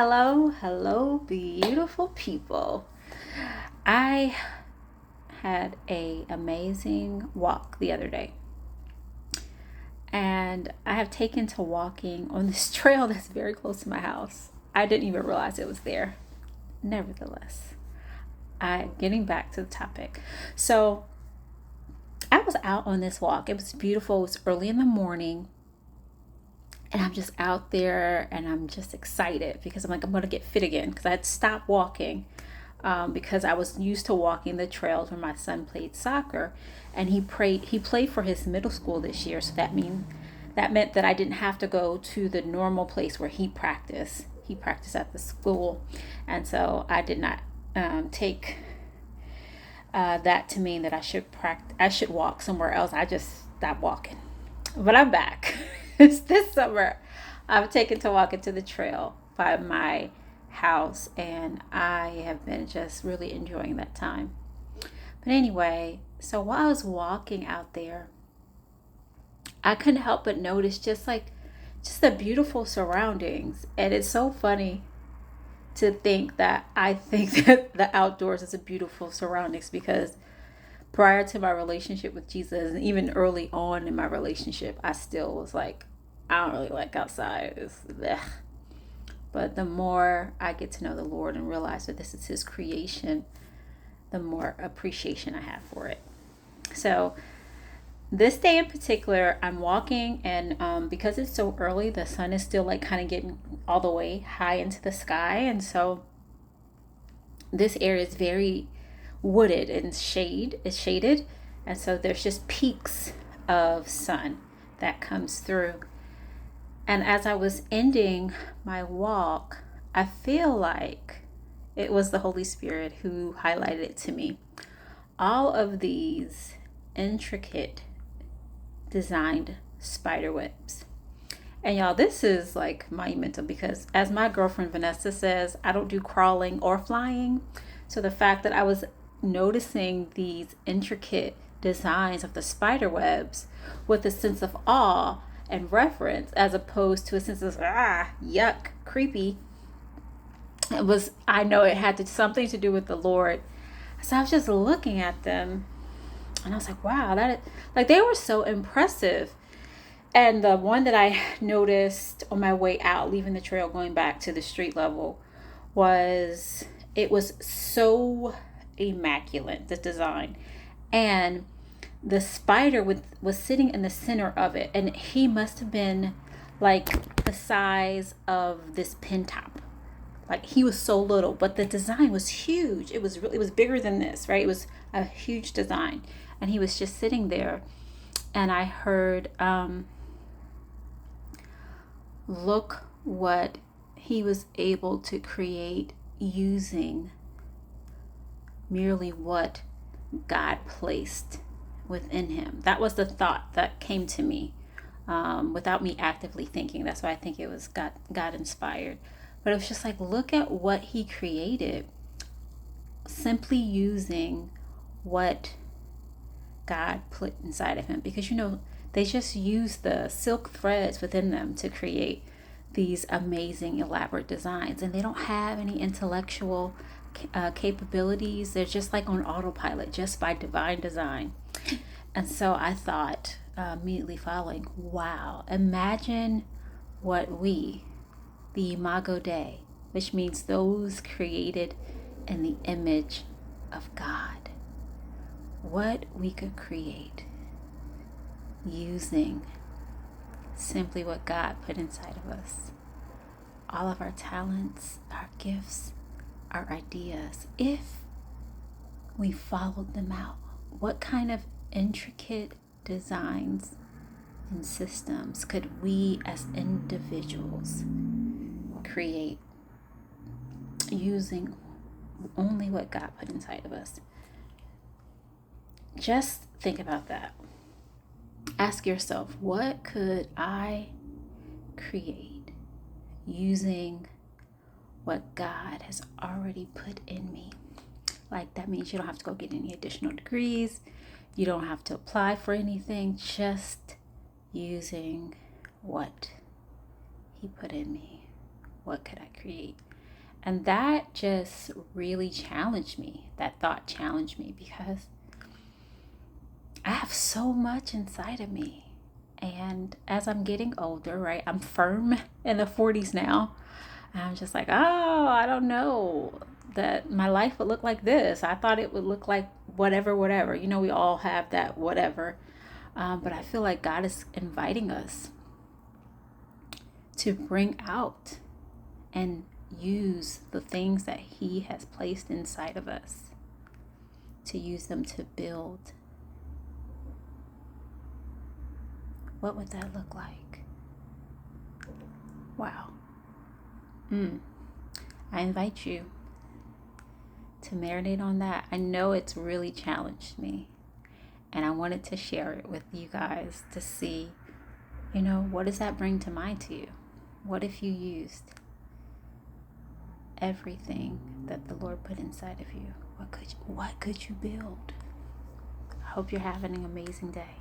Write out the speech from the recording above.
Hello, beautiful people. I had a amazing walk the other day, and I have taken to walking on this trail that's very close to my house. I didn't even realize it was there. Nevertheless, I getting back to the topic. So I was out on this walk. It was beautiful. It was early in the morning, and I'm just out there, and I'm just excited because I'm like, I'm gonna get fit again because I had stopped walking because I was used to walking the trails where my son played soccer, and he played for his middle school this year. So that meant that I didn't have to go to the normal place where he practiced. He practiced at the school, and so I did not take that to mean that I should walk somewhere else. I just stopped walking, but I'm back. This summer. I've taken to walk into the trail by my house, and I have been just really enjoying that time. But anyway, so while I was walking out there, I couldn't help but notice just the beautiful surroundings. And it's so funny to think that I think that the outdoors is a beautiful surroundings because prior to my relationship with Jesus and even early on in my relationship, I still was like, I don't really like outside. It's bleh. But the more I get to know the Lord and realize that this is His creation, the more appreciation I have for it. So, this day in particular, I'm walking, and because it's so early, the sun is still like kind of getting all the way high into the sky. And so, this area is very wooded and shaded. And so, there's just peaks of sun that comes through. And as I was ending my walk, I feel like it was the Holy Spirit who highlighted it to me. All of these intricate designed spider webs. And y'all, this is like monumental because, as my girlfriend Vanessa says, I don't do crawling or flying. So the fact that I was noticing these intricate designs of the spider webs with a sense of awe and reverence as opposed to a sense of yuck, creepy, I know it had something to do with the Lord. So I was just looking at them, and I was like, wow, like they were so impressive. And the one that I noticed on my way out, leaving the trail, going back to the street level, was it was so immaculate, the design. And the spider was sitting in the center of it, and he must have been like the size of this pin top. Like he was so little, but the design was huge. It was bigger than this, right? It was a huge design, and he was just sitting there, and I heard, look what he was able to create using merely what God placed within him. That was the thought that came to me without me actively thinking. That's why I think it was God inspired. But it was just like, look at what he created simply using what God put inside of him. Because, they just use the silk threads within them to create these amazing, elaborate designs. And they don't have any intellectual capabilities. They're just like on autopilot, just by divine design. And so I thought, immediately following, wow, imagine what the Imago Dei, which means those created in the image of God, what we could create using simply what God put inside of us. All of our talents, our gifts, our ideas, if we followed them out, what kind of intricate designs and systems could we as individuals create using only what God put inside of us? Just think about that. Ask yourself, what could I create using what God has already put in me? Like, that means you don't have to go get any additional degrees. You don't have to apply for anything. Just using what he put in me. what could I create? And that just really challenged me. That thought challenged me because I have so much inside of me. And as I'm getting older, right, I'm firm in the 40s now. I'm just like, oh, I don't know that my life would look like this. I thought it would look like whatever, whatever. You know, we all have that whatever. But I feel like God is inviting us to bring out and use the things that He has placed inside of us, to use them to build. What would that look like? Wow. I invite you to marinate on that. I know it's really challenged me, and I wanted to share it with you guys to see, what does that bring to mind to you? What if you used everything that the Lord put inside of you? What could you build? I hope you're having an amazing day.